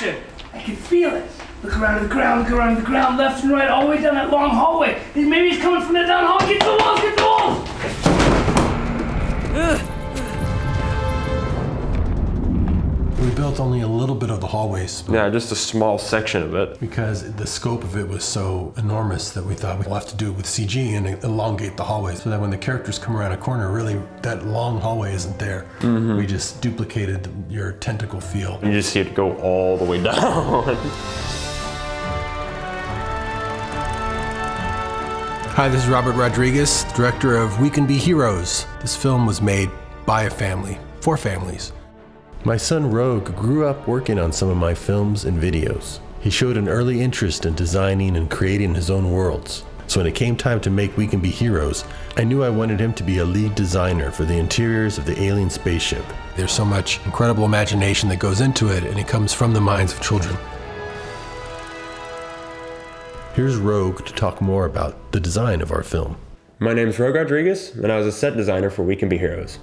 action. I can feel it. Look around to the ground, look around to the ground, left and right, all the way down that long hallway. Maybe he's coming from that down hall. Get to the walls, get to the walls! We built only a little bit of the hallways. Yeah, just a small section of it. Because the scope of it was so enormous that we thought we'd have to do it with CG and elongate the hallways so that when the characters come around a corner, really that long hallway isn't there. We just duplicated your tentacle feel. You just see it go all the way down. Hi, this is Robert Rodriguez, director of We Can Be Heroes. This film was made by a family, for families. My son Rogue grew up working on some of my films and videos. He showed an early interest in designing and creating his own worlds. So when it came time to make We Can Be Heroes, I knew I wanted him to be a lead designer for the interiors of the alien spaceship. There's so much incredible imagination that goes into it, and it comes from the minds of children. Here's Rogue to talk more about the design of our film. My name is Rogue Rodriguez, and I was a set designer for We Can Be Heroes.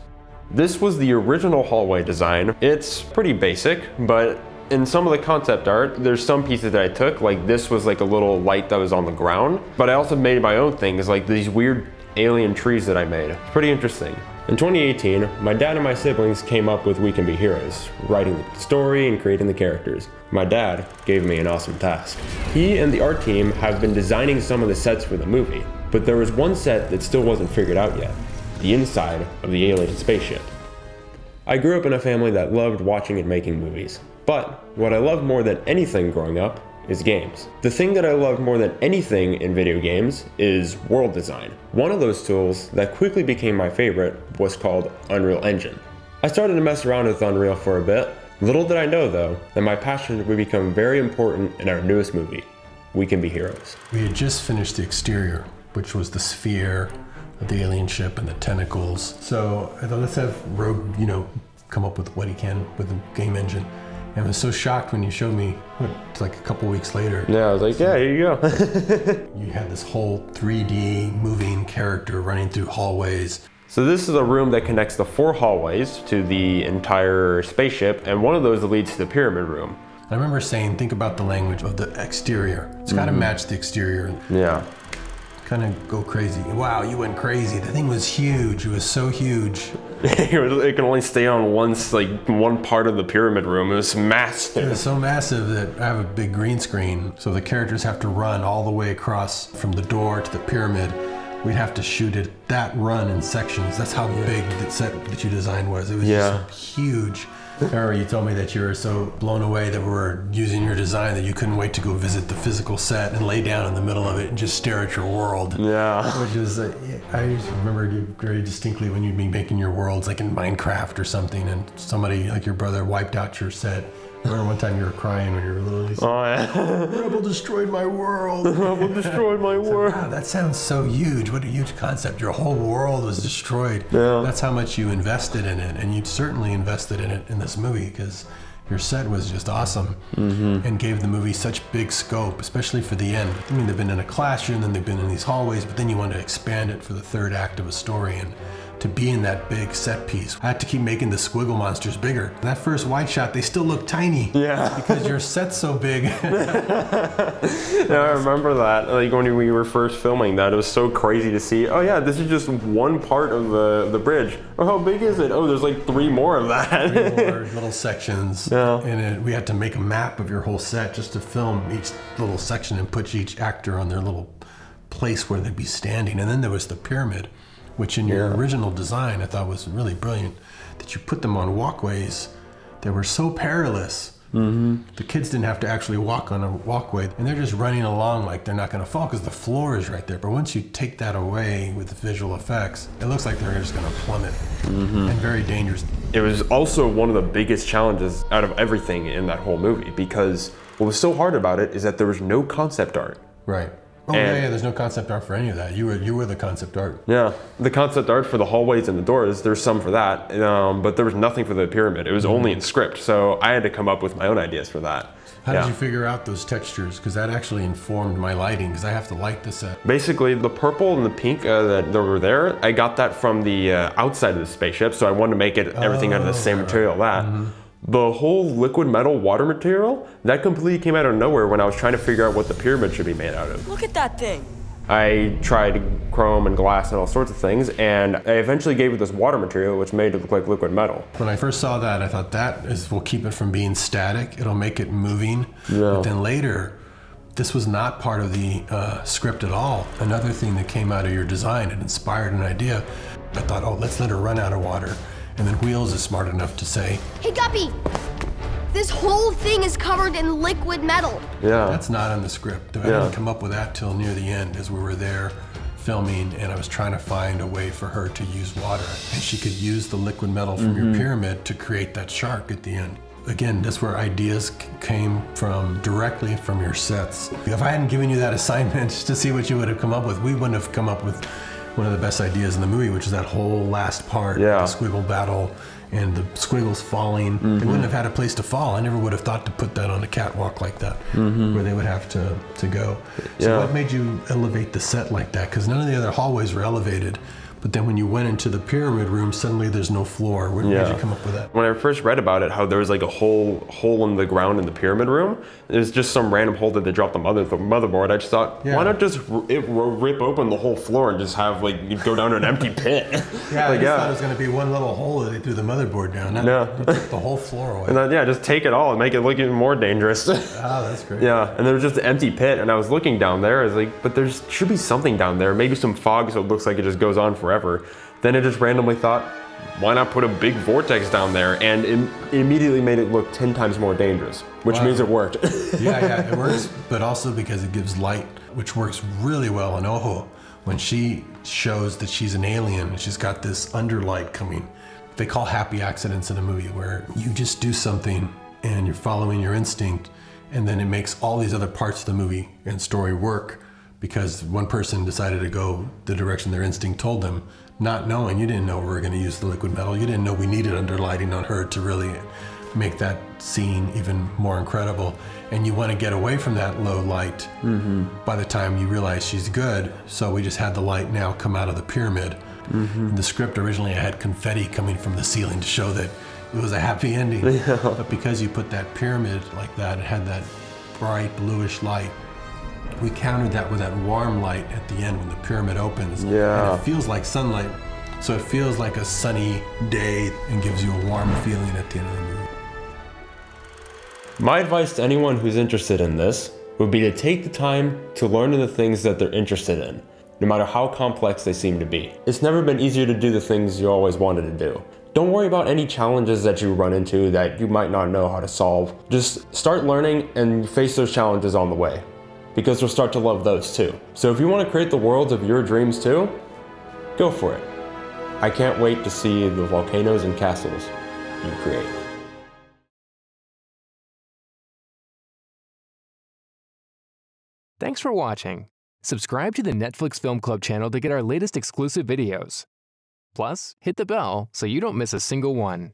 This was the original hallway design. It's pretty basic, but in some of the concept art, there's some pieces that I took, like this was like a little light that was on the ground, but I also made my own things, like these weird alien trees that I made. It's pretty interesting. In 2018, my dad and my siblings came up with We Can Be Heroes, writing the story and creating the characters. My dad gave me an awesome task. He and the art team have been designing some of the sets for the movie, but there was one set that still wasn't figured out yet. The inside of the alien spaceship. I grew up in a family that loved watching and making movies, but what I loved more than anything growing up is games. The thing that I loved more than anything in video games is world design. One of those tools that quickly became my favorite was called Unreal Engine. I started to mess around with Unreal for a bit. Little did I know though, that my passion would become very important in our newest movie, We Can Be Heroes. We had just finished the exterior, which was the sphere, the alien ship and the tentacles. So I thought, let's have Rogue, come up with what he can with the game engine. And I was so shocked when you showed me, it's like a couple weeks later. Yeah, I was like, yeah, here you go. You had this whole 3D moving character running through hallways. So this is a room that connects the 4 hallways to the entire spaceship, and one of those leads to the pyramid room. I remember saying, think about the language of the exterior. It's gotta match the exterior. Yeah. Kind of go crazy. Wow, you went crazy. The thing was huge. It was so huge. It can only stay on one part of the pyramid room. It was massive. It was so massive that I have a big green screen, so the characters have to run all the way across from the door to the pyramid. We'd have to shoot that run in sections. That's how big the set that you designed was. It was just huge. I remember you told me that you were so blown away that we were using your design that you couldn't wait to go visit the physical set and lay down in the middle of it and just stare at your world. Yeah. Which is, I used to remember you very distinctly when you'd be making your worlds like in Minecraft or something and somebody like your brother wiped out your set. I remember one time you were crying when you were little. Said, oh yeah. Rebel destroyed my world. Rebel destroyed my world. Wow, that sounds so huge. What a huge concept. Your whole world was destroyed. Yeah. That's how much you invested in it, and you certainly invested in it in this movie because your set was just awesome and gave the movie such big scope, especially for the end. I mean, they've been in a classroom, then they've been in these hallways, but then you want to expand it for the third act of a story. And to be in that big set piece, I had to keep making the squiggle monsters bigger. That first wide shot, they still look tiny. Yeah. Because your set's so big. Yeah, I remember that. Like when we were first filming that, it was so crazy to see, oh yeah, this is just one part of the bridge. Oh, how big is it? Oh, there's like 3 more of that. 3 more little sections. Yeah. And we had to make a map of your whole set just to film each little section and put each actor on their little place where they'd be standing. And then there was the pyramid, which in your original design I thought was really brilliant, that you put them on walkways that were so perilous. The kids didn't have to actually walk on a walkway, and they're just running along like they're not going to fall because the floor is right there. But once you take that away with the visual effects, it looks like they're just going to plummet and very dangerous. It was also one of the biggest challenges out of everything in that whole movie because what was so hard about it is that there was no concept art. Right. Oh yeah, there's no concept art for any of that. You were the concept art. Yeah, the concept art for the hallways and the doors, there's some for that, but there was nothing for the pyramid. It was only in script, so I had to come up with my own ideas for that. How did you figure out those textures? Because that actually informed my lighting, because I have to light the set. Basically, the purple and the pink that were there, I got that from the outside of the spaceship, so I wanted to make it everything out of the same material The whole liquid metal water material, that completely came out of nowhere when I was trying to figure out what the pyramid should be made out of. Look at that thing. I tried chrome and glass and all sorts of things, and I eventually gave it this water material which made it look like liquid metal. When I first saw that, I thought will keep it from being static. It'll make it moving. Yeah. But then later, this was not part of the script at all. Another thing that came out of your design, it inspired an idea. I thought, oh, let's let her run out of water. And then Wheels is smart enough to say, hey Guppy, this whole thing is covered in liquid metal. Yeah. That's not in the script. I didn't come up with that till near the end as we were there filming, and I was trying to find a way for her to use water. And she could use the liquid metal from your pyramid to create that shark at the end. Again, that's where ideas came from directly from your sets. If I hadn't given you that assignment to see what you would have come up with, we wouldn't have come up with one of the best ideas in the movie, which is that whole last part, the squiggle battle and the squiggles falling. They wouldn't have had a place to fall. I never would have thought to put that on a catwalk like that, where they would have to go. So what made you elevate the set like that? Because none of the other hallways were elevated. But then when you went into the pyramid room, suddenly there's no floor. Where did you come up with that? When I first read about it, how there was like a hole in the ground in the pyramid room, there's just some random hole that they dropped the motherboard. I just thought, why not just rip open the whole floor and just have like, you go down to an empty pit? I just thought it was going to be one little hole that they threw the motherboard down. The whole floor away. And then, just take it all and make it look even more dangerous. Oh, that's great. Yeah, and there was just an empty pit, and I was looking down there, I was like, but there should be something down there, maybe some fog so it looks like it just goes on forever. Then I just randomly thought, why not put a big vortex down there? And it immediately made it look 10 times more dangerous, which means it worked. It works, but also because it gives light, which works really well in Ojo. When she shows that she's an alien, she's got this underlight coming. They call happy accidents in a movie, where you just do something and you're following your instinct, and then it makes all these other parts of the movie and story work because one person decided to go the direction their instinct told them, not knowing. You didn't know we were going to use the liquid metal. You didn't know we needed underlighting on her to really make that scene even more incredible. And you want to get away from that low light by the time you realize she's good. So we just had the light now come out of the pyramid. In the script originally, I had confetti coming from the ceiling to show that it was a happy ending. But because you put that pyramid like that, it had that bright bluish light. We countered that with that warm light at the end when the pyramid opens. And it feels like sunlight. So it feels like a sunny day and gives you a warm feeling at the end of the movie. My advice to anyone who's interested in this would be to take the time to learn the things that they're interested in, no matter how complex they seem to be. It's never been easier to do the things you always wanted to do. Don't worry about any challenges that you run into that you might not know how to solve. Just start learning and face those challenges on the way, because you'll start to love those too. So if you want to create the worlds of your dreams too, go for it. I can't wait to see the volcanoes and castles you create. Thanks for watching. Subscribe to the Netflix Film Club channel to get our latest exclusive videos. Plus, hit the bell so you don't miss a single one.